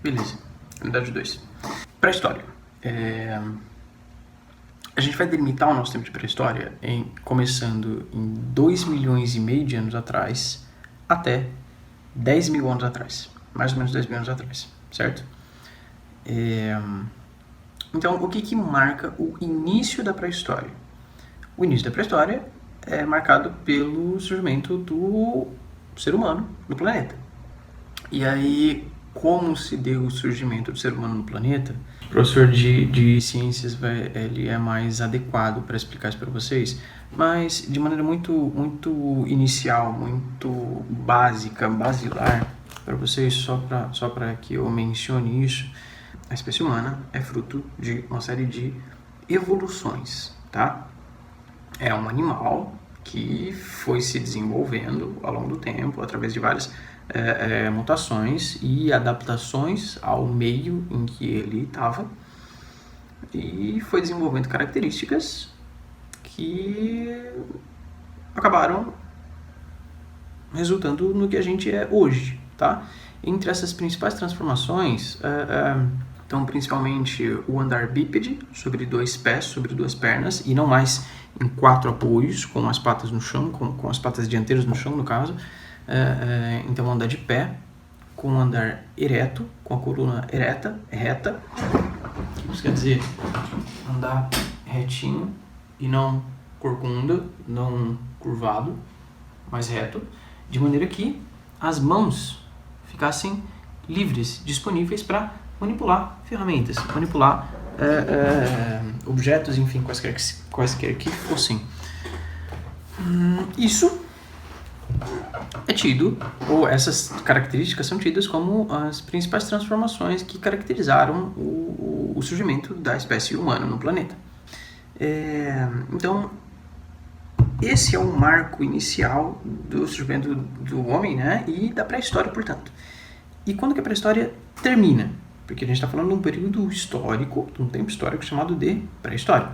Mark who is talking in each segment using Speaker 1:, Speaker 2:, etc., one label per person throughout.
Speaker 1: Beleza. Unidade 2. Pré-história. A gente vai delimitar o nosso tempo de pré-história começando em 2,5 milhões de anos atrás até 10 mil anos atrás. Mais ou menos 10 mil anos atrás, certo? Então, o que marca o início da pré-história? O início da pré-história é marcado pelo surgimento do ser humano no planeta. E aí, como se deu o surgimento do ser humano no planeta? O professor de ciências ele é mais adequado para explicar isso para vocês, mas de maneira muito inicial, muito básica, basilar para vocês, só para que eu mencione isso. A espécie humana é fruto de uma série de evoluções, tá? É um animal que foi se desenvolvendo ao longo do tempo, através de várias mutações e adaptações ao meio em que ele estava, e foi desenvolvendo características que acabaram resultando no que a gente é hoje, tá? Entre essas principais transformações, então principalmente o andar bípede, sobre 2 pés, sobre 2 pernas, e não mais em 4 apoios, com as patas no chão, com as patas dianteiras no chão, no caso. Então andar de pé, com o andar ereto, com a coluna reta, isso quer dizer andar retinho e não corcunda, não curvado, mas reto, de maneira que as mãos ficassem livres, disponíveis para manipular ferramentas, manipular objetos, enfim, quaisquer que fossem. Isso é tido, ou essas características são tidas como as principais transformações que caracterizaram o surgimento da espécie humana no planeta. Então, esse é o marco inicial do surgimento do homem, né, e da pré-história, portanto. E quando que a pré-história termina? Porque a gente está falando de um período histórico, de um tempo histórico chamado de pré-história,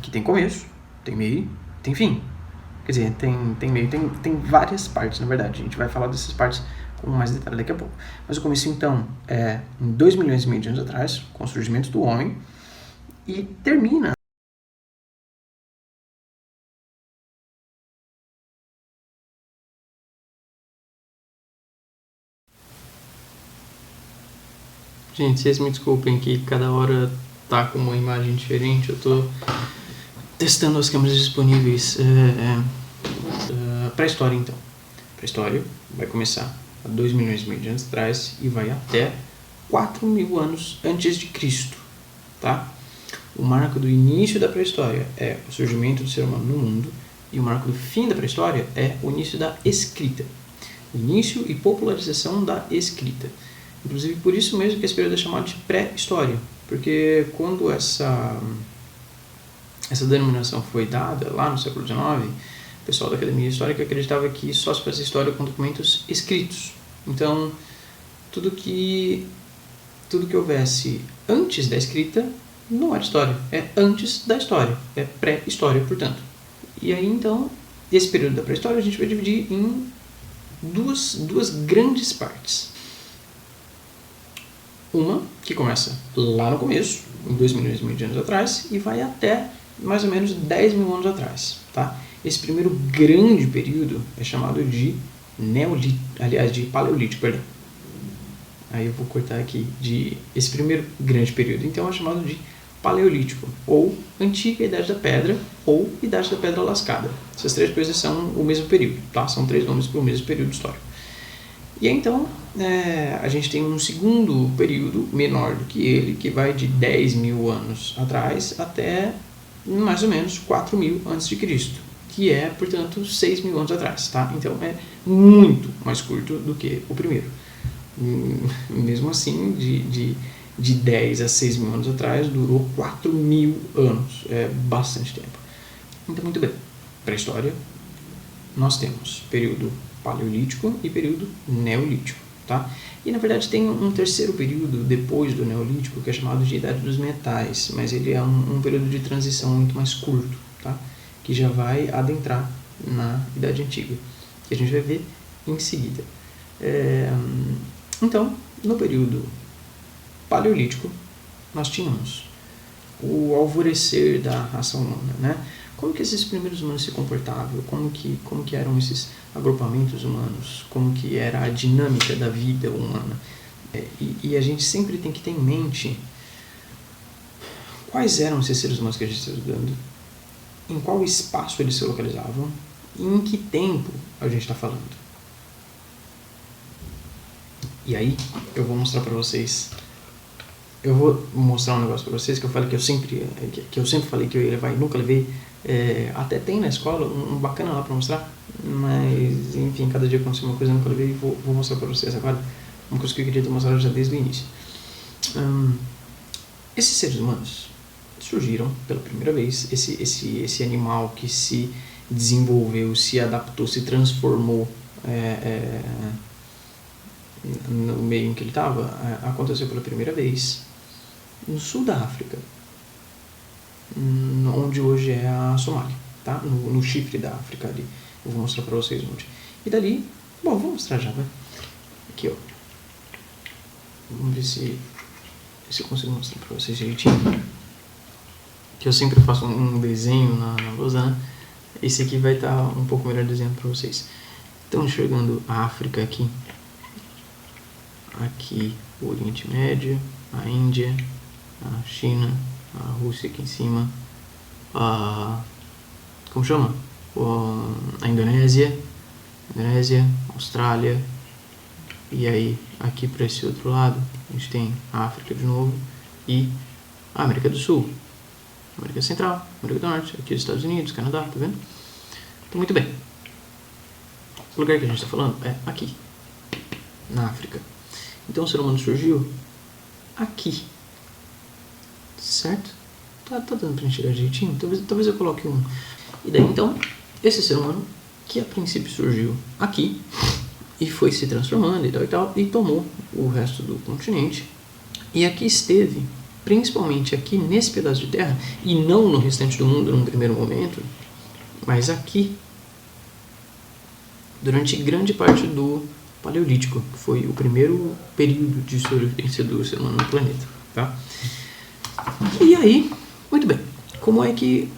Speaker 1: que tem começo, tem meio, tem fim. Quer dizer, tem meio, tem várias partes, na verdade. A gente vai falar dessas partes com mais detalhe daqui a pouco. Mas o começo, então, é em 2,5 milhões de anos atrás, com o surgimento do homem, e termina Gente, vocês me desculpem que cada hora tá com uma imagem diferente, eu tô testando as câmeras disponíveis. Pré-história, então. Pré-história vai começar há 2,5 milhões de anos atrás e vai até 4 mil anos antes de Cristo, tá? O marco do início da pré-história é o surgimento do ser humano no mundo, e o marco do fim da pré-história é o início da escrita. O início e popularização da escrita. Inclusive, por isso mesmo que esse período é chamado de pré-história, porque quando essa denominação foi dada lá no século XIX, o pessoal da Academia Histórica acreditava que só se fazia história com documentos escritos. Então, tudo que houvesse antes da escrita não era história, é antes da história, é pré-história, portanto. E aí, então, esse período da pré-história a gente vai dividir em duas grandes partes. Uma que começa lá no começo, em 2 milhões de anos atrás, e vai até mais ou menos 10 mil anos atrás, tá? Esse primeiro grande período é chamado de de paleolítico, perdão. Aí eu vou cortar aqui, esse primeiro grande período, então, é chamado de paleolítico, ou antiga idade da pedra, ou idade da pedra lascada. Essas 3 coisas são o mesmo período, tá? São 3 nomes para o mesmo período histórico. E aí, então, a gente tem um segundo período menor do que ele, que vai de 10 mil anos atrás até mais ou menos 4 mil antes de Cristo, que é, portanto, 6 mil anos atrás, tá? Então, é muito mais curto do que o primeiro. Mesmo assim, de 10 a 6 mil anos atrás, durou 4 mil anos. É bastante tempo. Então, muito bem. Pré-história, nós temos período paleolítico e período neolítico, tá? E, na verdade, tem um terceiro período depois do neolítico, que é chamado de idade dos metais, mas ele é um período de transição muito mais curto, tá? Que já vai adentrar na idade antiga, que a gente vai ver em seguida. Então, no período Paleolítico, nós tínhamos o alvorecer da raça humana, né? Como que esses primeiros humanos se comportavam? Como que eram esses agrupamentos humanos? Como que era a dinâmica da vida humana? E a gente sempre tem que ter em mente quais eram esses seres humanos que a gente está estudando, em qual espaço eles se localizavam e em que tempo a gente está falando. E aí eu vou mostrar para vocês. Eu vou mostrar um negócio para vocês que eu falei que eu sempre falei que eu ia levar e nunca levei. Até tem na escola um bacana lá para mostrar, mas enfim, cada dia aconteceu uma coisa eu nunca levei e vou mostrar para vocês agora uma coisa que eu queria ter mostrado já desde o início. Esses seres humanos surgiram pela primeira vez, esse animal que se desenvolveu, se adaptou, se transformou no meio em que ele estava, aconteceu pela primeira vez no sul da África, onde hoje é a Somália, tá? No chifre da África ali. Eu vou mostrar para vocês onde. E dali, bom, vou mostrar já, vai. Aqui, ó. Vamos ver se eu consigo mostrar para vocês direitinho. Que eu sempre faço um desenho na lousa, né? Esse aqui vai estar um pouco melhor desenhado para vocês. Estão enxergando a África aqui? Aqui o Oriente Médio, a Índia, a China, a Rússia aqui em cima, como chama? A Indonésia, Austrália, e aí aqui para esse outro lado a gente tem a África de novo e a América do Sul, América Central, América do Norte, aqui os Estados Unidos, Canadá, tá vendo? Então muito bem. O lugar que a gente está falando é aqui, na África. Então o ser humano surgiu aqui, certo? Tá dando pra enxergar direitinho? Talvez eu coloque um. E daí então, esse ser humano, que a princípio surgiu aqui, e foi se transformando e tal, e tomou o resto do continente, e aqui esteve, principalmente aqui nesse pedaço de terra, e não no restante do mundo num primeiro momento, mas aqui, durante grande parte do Paleolítico, que foi o primeiro período de sobrevivência do ser humano no planeta, tá? E aí, muito bem, como é que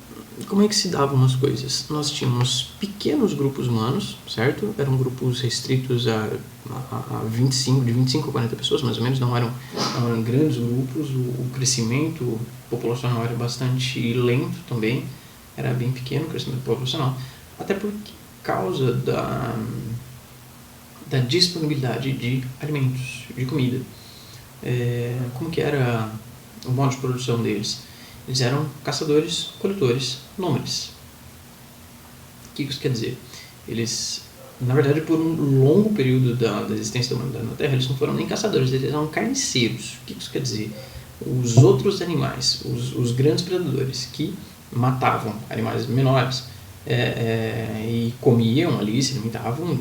Speaker 1: se davam as coisas? Nós tínhamos pequenos grupos humanos, certo? Eram grupos restritos a 25 a 40 pessoas, mais ou menos, não eram grandes grupos, o crescimento populacional era bastante lento também, era bem pequeno o crescimento populacional, até por causa da disponibilidade de alimentos, de comida. Como que era o modo de produção deles? Eles eram caçadores, coletores, nômades. O que isso quer dizer? Eles, na verdade, por um longo período da existência da humanidade na Terra, eles não foram nem caçadores, eles eram carniceiros. O que isso quer dizer? Os outros animais, os grandes predadores, que matavam animais menores, e comiam ali, se alimentavam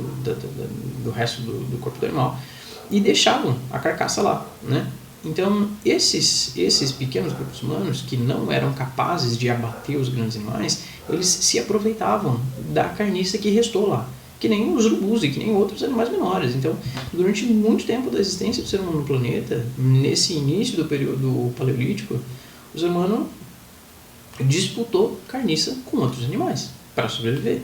Speaker 1: do resto do corpo do animal e deixavam a carcaça lá, né? Então esses pequenos grupos humanos que não eram capazes de abater os grandes animais, eles se aproveitavam da carniça que restou lá, que nem os urubus e que nem outros animais menores. Então, durante muito tempo da existência do ser humano no planeta, nesse início do período paleolítico, o ser humano disputou carniça com outros animais para sobreviver.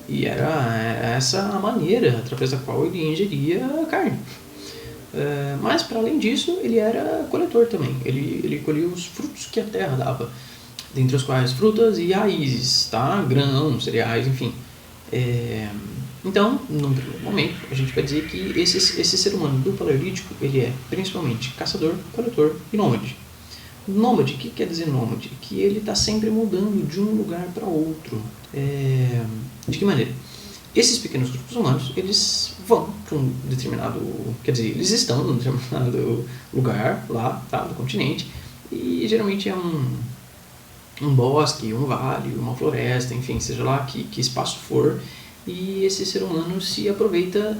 Speaker 1: E era essa a maneira através da qual ele ingeria carne. Mas, para além disso, ele era coletor também. Ele colhia os frutos que a terra dava, dentre os quais frutas e raízes, tá? Grãos, cereais, enfim. Então, num primeiro momento, a gente vai dizer que esse ser humano do Paleolítico, ele é principalmente caçador, coletor e nômade. Nômade, o que quer dizer nômade? Que ele está sempre mudando de um lugar para outro. De que maneira? Esses pequenos grupos humanos, eles vão para um determinado... Quer dizer, eles estão num determinado lugar lá, tá, do continente, e geralmente é um bosque, um vale, uma floresta, enfim, seja lá que espaço for, e esse ser humano se aproveita,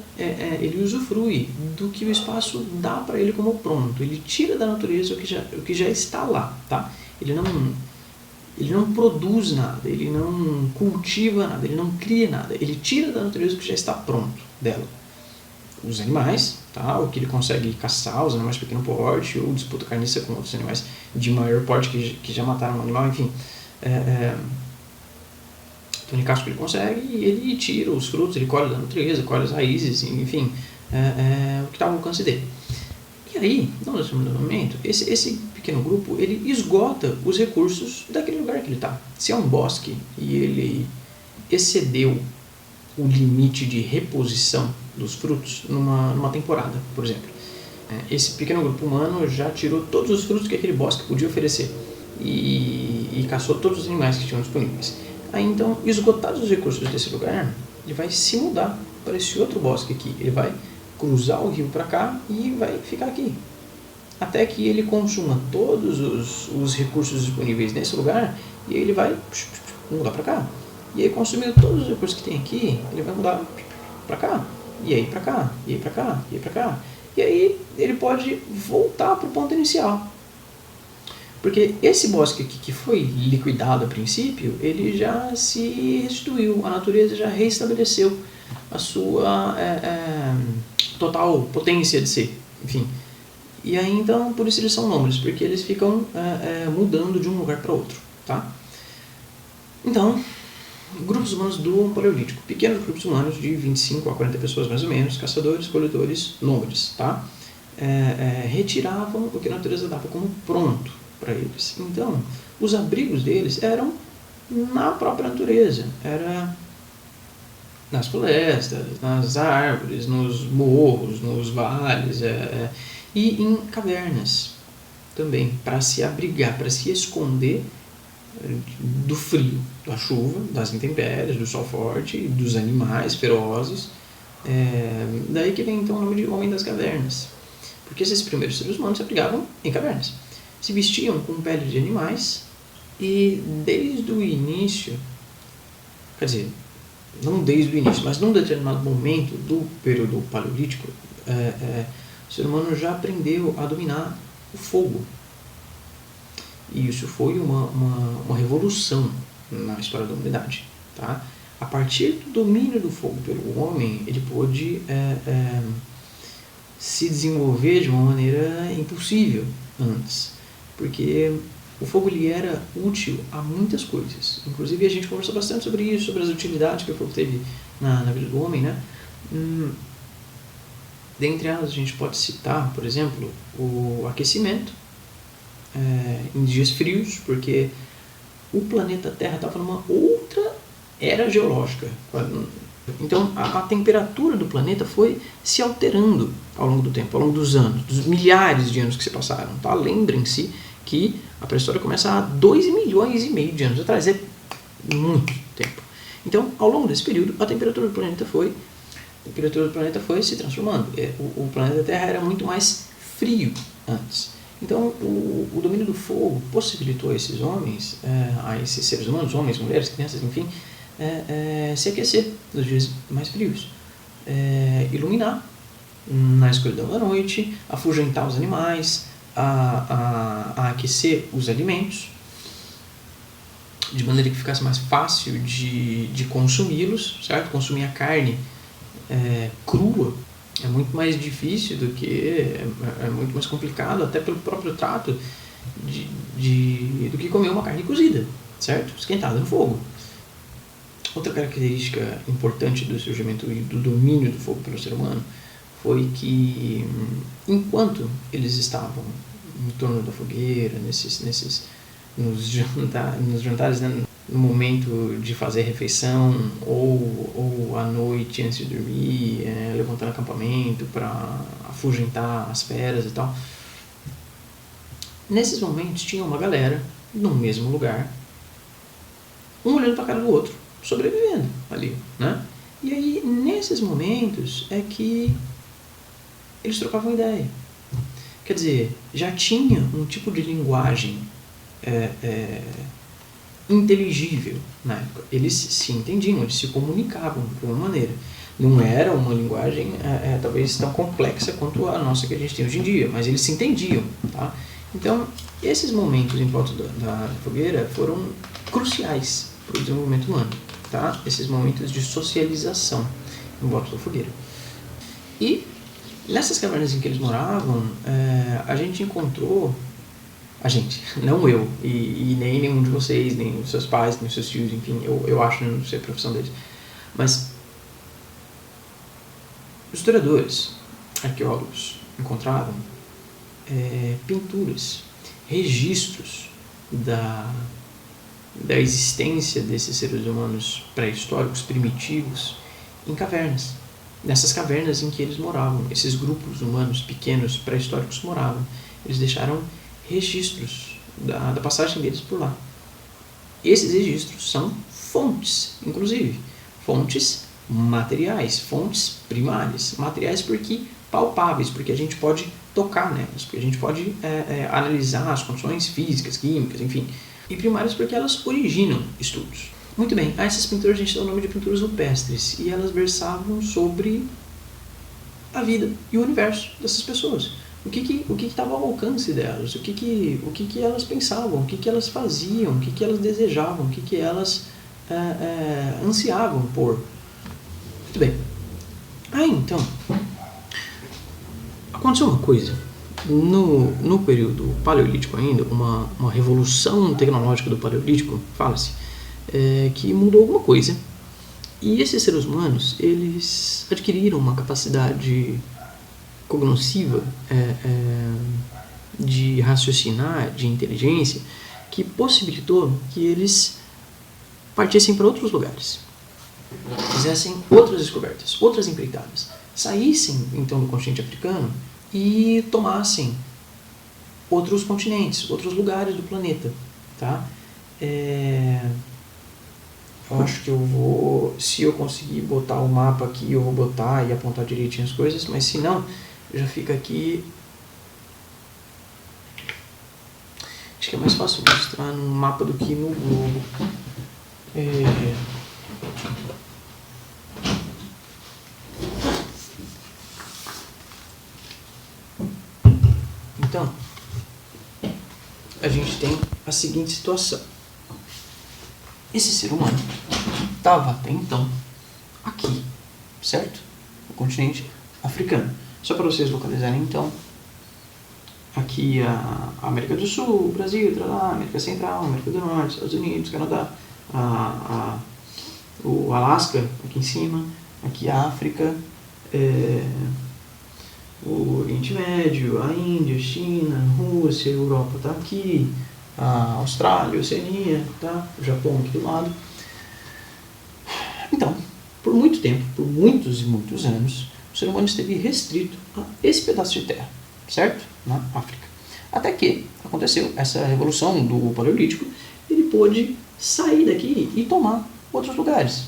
Speaker 1: ele usufrui do que o espaço dá para ele como pronto. Ele tira da natureza o que já está lá, tá? Ele não produz nada, ele não cultiva nada, ele não cria nada. Ele tira da natureza o que já está pronto dela. os animais, tá? O que ele consegue caçar, os animais de pequeno porte, ou disputa carniça com outros animais de maior porte que já mataram um animal, enfim. Então ele caça o que ele consegue e ele tira os frutos, ele colhe da natureza, colhe as raízes, enfim, o que está ao alcance dele. E aí, num determinado momento, esse pequeno grupo, ele esgota os recursos daquele lugar que ele está. Se é um bosque e ele excedeu o limite de reposição dos frutos numa temporada, por exemplo. Esse pequeno grupo humano já tirou todos os frutos que aquele bosque podia oferecer e caçou todos os animais que tinham disponíveis. Aí então, esgotados os recursos desse lugar, ele vai se mudar para esse outro bosque aqui. Ele vai cruzar o rio para cá e vai ficar aqui. Até que ele consuma todos os recursos disponíveis nesse lugar e ele vai mudar para cá. E aí, consumindo todos os recursos que tem aqui, ele vai mudar para cá, e aí para cá, e aí para cá, e aí para cá. E aí ele pode voltar para o ponto inicial. Porque esse bosque aqui que foi liquidado a princípio, ele já se restituiu, a natureza já reestabeleceu a sua total potência de ser, enfim. E aí então, por isso eles são nômades, porque eles ficam mudando de um lugar para outro, tá? Então, grupos humanos do Paleolítico, pequenos grupos humanos de 25 a 40 pessoas mais ou menos, caçadores, coletores, nômades, tá? Retiravam o que a natureza dava como pronto para eles. Então, os abrigos deles eram na própria natureza, era nas florestas, nas árvores, nos morros, nos vales, e em cavernas também, para se abrigar, para se esconder do frio, da chuva, das intempéries, do sol forte, dos animais ferozes. Daí que vem então o nome de Homem das Cavernas, porque esses primeiros seres humanos se abrigavam em cavernas, se vestiam com pele de animais e desde o início, quer dizer, não desde o início, mas num determinado momento do período paleolítico, o ser humano já aprendeu a dominar o fogo. E isso foi uma revolução na história da humanidade. Tá? A partir do domínio do fogo pelo homem, ele pôde se desenvolver de uma maneira impossível antes. Porque o fogo ele era útil a muitas coisas. Inclusive a gente conversou bastante sobre isso, sobre as utilidades que o fogo teve na vida do homem. Né? Dentre elas a gente pode citar, por exemplo, o aquecimento. Em dias frios, porque o planeta Terra estava numa outra era geológica. Então a temperatura do planeta foi se alterando ao longo do tempo, ao longo dos anos, dos milhares de anos que se passaram. Tá? Lembrem-se que a pré-história começa há 2,5 milhões de anos atrás, é muito tempo. Então, ao longo desse período, a temperatura do planeta foi se transformando. O planeta Terra era muito mais frio antes. Então, o domínio do fogo possibilitou a esses homens, a esses seres humanos, homens, mulheres, crianças, enfim, se aquecer nos dias mais frios, iluminar na escuridão da noite, afugentar os animais, a aquecer os alimentos, de maneira que ficasse mais fácil de consumi-los, certo? Consumir a carne crua é muito mais difícil do que é muito mais complicado, até pelo próprio trato do que comer uma carne cozida, certo? Esquentada no fogo. Outra característica importante do surgimento e do domínio do fogo pelo ser humano foi que, enquanto eles estavam em torno da fogueira, nos jantares, né, no momento de fazer refeição ou à noite antes de dormir, levantando acampamento para afugentar as feras e tal. Nesses momentos tinha uma galera no mesmo lugar, um olhando para a cara do outro, sobrevivendo ali, né? E aí, nesses momentos, é que eles trocavam ideia. Quer dizer, já tinha um tipo de linguagem inteligível na época. Eles se entendiam, eles se comunicavam de uma maneira. Não era uma linguagem talvez tão complexa quanto a nossa que a gente tem hoje em dia, mas eles se entendiam. Tá? Então, esses momentos em volta da fogueira foram cruciais para o desenvolvimento humano. Tá? Esses momentos de socialização em volta da fogueira. E nessas cavernas em que eles moravam, a gente encontrou... A gente, não eu, e nem nenhum de vocês, nem os seus pais, nem os seus tios, enfim, eu acho, não sei a profissão deles. Mas os historiadores, arqueólogos, encontraram pinturas, registros da existência desses seres humanos pré-históricos, primitivos, em cavernas. Nessas cavernas em que eles moravam, esses grupos humanos pequenos, pré-históricos, moravam. Eles deixaram registros da passagem deles por lá. Esses registros são fontes, inclusive, fontes materiais, fontes primárias, materiais porque palpáveis, porque a gente pode tocar nelas, porque a gente pode analisar as condições físicas, químicas, enfim. E primárias porque elas originam estudos. Muito bem, a essas pinturas a gente dá o nome de pinturas rupestres, e elas versavam sobre a vida e o universo dessas pessoas. O que estava ao alcance delas, o que elas pensavam, o que elas faziam, o que elas desejavam, o que elas ansiavam por. Muito bem. Aí então, aconteceu uma coisa, no período paleolítico ainda, uma revolução tecnológica do paleolítico, fala-se, que mudou alguma coisa. E esses seres humanos, eles adquiriram uma capacidade cognosciva, de raciocinar, de inteligência, que possibilitou que eles partissem para outros lugares, fizessem outras descobertas, outras empreitadas, saíssem então do continente africano e tomassem outros continentes, outros lugares do planeta, tá? Eu acho que eu vou, se eu conseguir botar o mapa aqui, eu vou botar e apontar direitinho as coisas, mas se não, já fica aqui. Acho que é mais fácil mostrar no mapa do que no globo. Então, a gente tem a seguinte situação. Esse ser humano estava até então aqui, certo? No continente africano. Só para vocês localizarem então, aqui a América do Sul, o Brasil, a América Central, a América do Norte, Estados Unidos, Canadá, o Alasca aqui em cima, aqui a África, o Oriente Médio, a Índia, a China, a Rússia, a Europa está aqui, a Austrália, a Oceania, tá? O Japão aqui do lado. Então, por muito tempo, por muitos e muitos anos, o ser humano esteve restrito a esse pedaço de terra, certo? Na África. Até que aconteceu essa revolução do Paleolítico, ele pôde sair daqui e tomar outros lugares.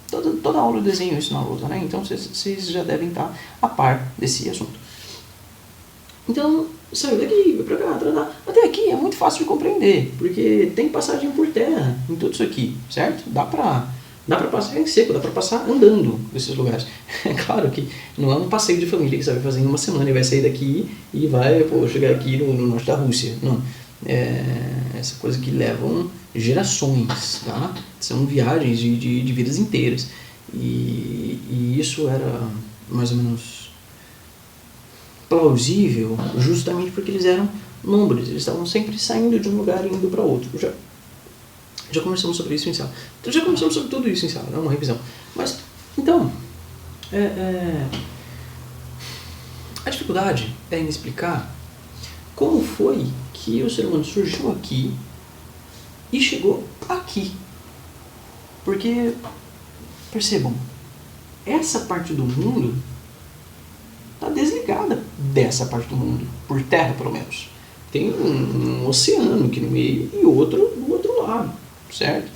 Speaker 1: Toda aula eu desenho isso na lousa, né? Então vocês já devem estar a par desse assunto. Então, saiu daqui, veio pra cá, até aqui é muito fácil de compreender, porque tem passagem por terra em tudo isso aqui, certo? Dá pra passar em seco, dá pra passar andando nesses lugares. É claro que não é um passeio de família que você vai fazer em uma semana e vai sair daqui e vai chegar aqui no norte da Rússia. Não. Essa coisa que levam gerações, tá? São viagens de vidas inteiras. E isso era mais ou menos plausível justamente porque eles eram nômades, eles estavam sempre saindo de um lugar e indo para outro. Já conversamos sobre isso em sala. Já conversamos sobre tudo isso em sala, é uma revisão. Mas, então, a dificuldade é em explicar como foi que o ser humano surgiu aqui e chegou aqui. Porque, percebam, essa parte do mundo está desligada dessa parte do mundo, por terra pelo menos. Tem um oceano aqui no meio e outro do outro lado, certo?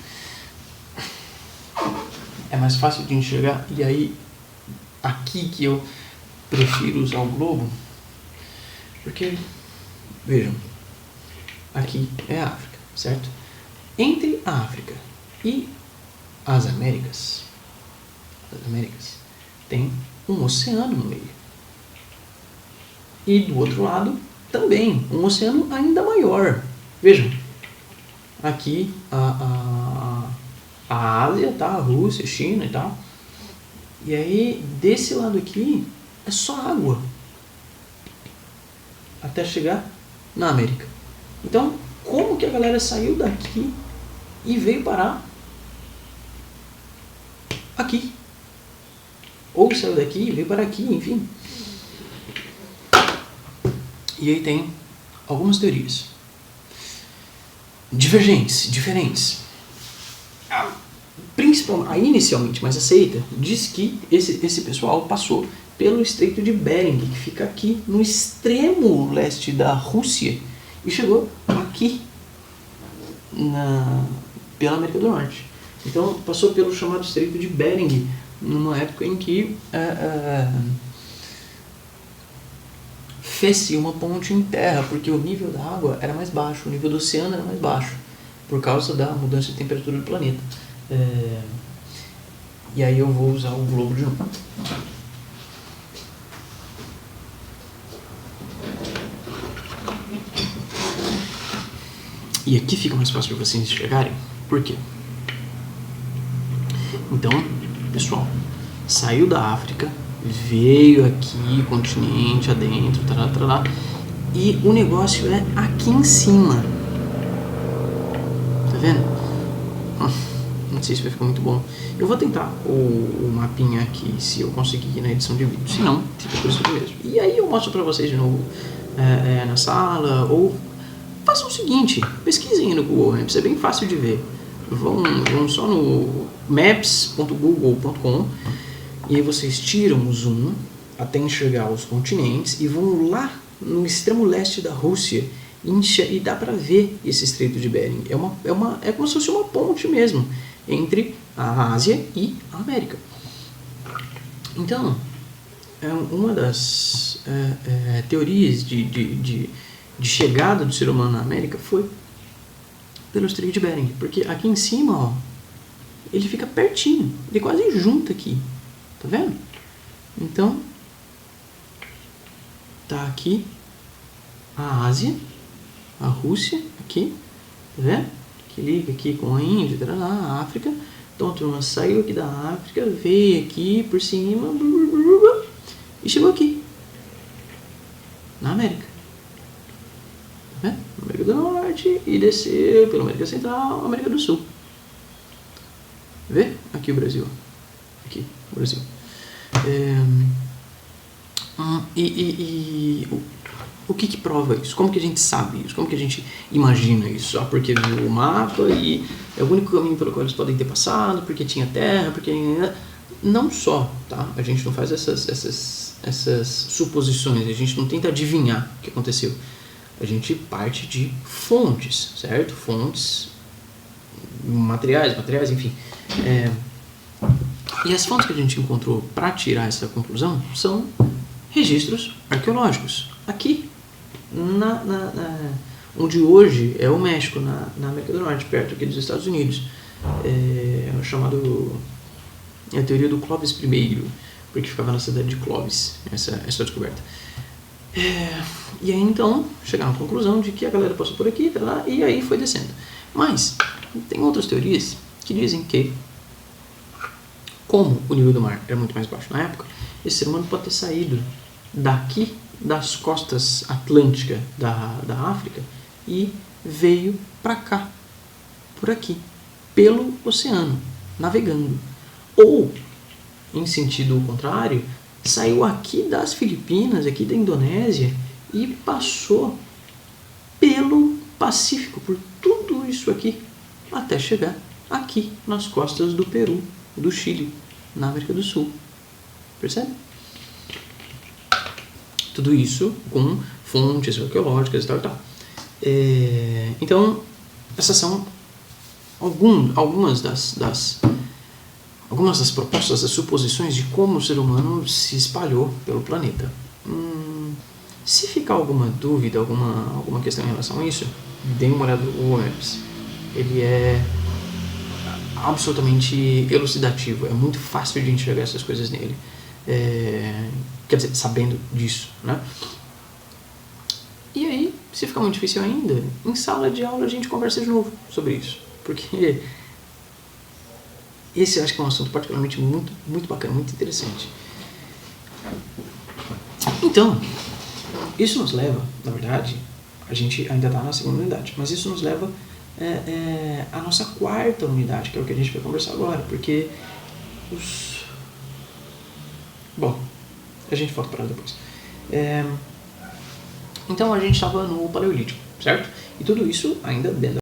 Speaker 1: É mais fácil de enxergar, e aí aqui que eu prefiro usar o globo, porque, vejam, aqui é a África, certo? Entre a África e as Américas tem um oceano no meio. E do outro lado também, um oceano ainda maior. Vejam, aqui a Ásia, tá? A Rússia, a China e tal. E aí, desse lado aqui, é só água até chegar na América. Então, como que a galera saiu daqui e veio parar aqui? Ou saiu daqui e veio parar aqui, enfim. E aí tem algumas teorias divergentes, diferentes. A inicialmente mais aceita diz que esse pessoal passou pelo Estreito de Bering, que fica aqui no extremo leste da Rússia, e chegou aqui pela América do Norte. Então passou pelo chamado Estreito de Bering, numa época em que fez-se uma ponte em terra, porque o nível da água era mais baixo, o nível do oceano era mais baixo, por causa da mudança de temperatura do planeta. E aí eu vou usar o globo de novo. E aqui fica mais fácil de vocês enxergarem. Por quê? Então, pessoal, saiu da África, veio aqui, continente adentro, e o negócio é aqui em cima. Tá vendo? Não sei se vai ficar muito bom. Eu vou tentar o mapinha aqui, se eu conseguir na edição de vídeo. Se não, fica por isso mesmo. E aí eu mostro pra vocês de novo na sala, ou façam o seguinte, pesquisem aí no Google Maps, é bem fácil de ver. Vão só no maps.google.com e aí vocês tiram o zoom até enxergar os continentes e vão lá no extremo leste da Rússia e dá pra ver esse Estreito de Bering. É como se fosse uma ponte mesmo entre a Ásia e a América. Então, uma das teorias de chegada do ser humano na América foi pelo Estreito de Bering, porque aqui em cima, ó, ele fica pertinho, ele quase junta aqui, tá vendo? Então, tá aqui a Ásia, a Rússia, aqui, tá vendo? Que liga aqui com a Índia, a África. Então a turma saiu aqui da África, veio aqui por cima e chegou aqui, na América. Tá vendo? América do Norte e desceu pela América Central, América do Sul. Vê? Aqui o Brasil. Aqui, o Brasil. O que prova isso? Como que a gente sabe isso? Como que a gente imagina isso? Só porque viu o mapa e é o único caminho pelo qual eles podem ter passado, porque tinha terra, porque... Não só, tá? A gente não faz essas suposições, a gente não tenta adivinhar o que aconteceu. A gente parte de fontes, certo? Fontes, materiais, enfim. E as fontes que a gente encontrou para tirar essa conclusão são registros arqueológicos. Aqui, onde hoje é o México, na América do Norte, perto aqui dos Estados Unidos. É a teoria do Clovis I, porque ficava na cidade de Clovis, essa descoberta. E aí então chegaram à conclusão de que a galera passou por aqui, e aí foi descendo. Mas tem outras teorias que dizem que, como o nível do mar era muito mais baixo na época, esse ser humano pode ter saído daqui, das costas atlânticas da África, e veio para cá, por aqui, pelo oceano, navegando. Ou, em sentido contrário, saiu aqui das Filipinas, aqui da Indonésia, e passou pelo Pacífico, por tudo isso aqui, até chegar aqui nas costas do Peru, do Chile, na América do Sul. Percebe? Tudo isso com fontes arqueológicas e tal. Então, essas são algumas das propostas, das suposições de como o ser humano se espalhou pelo planeta. Se ficar alguma dúvida, alguma questão em relação a isso, dê uma olhada no Google Maps. Ele é absolutamente elucidativo, é muito fácil de enxergar essas coisas nele. Quer dizer, sabendo disso, né? E aí, se ficar muito difícil ainda, em sala de aula a gente conversa de novo sobre isso, porque esse eu acho que é um assunto particularmente muito, muito bacana, muito interessante. Então, isso nos leva, na verdade, a gente ainda está na segunda unidade, mas isso nos leva à nossa quarta unidade, que é o que a gente vai conversar agora, porque Bom, a gente volta para ela depois. Então a gente estava no Paleolítico, certo? E tudo isso ainda dentro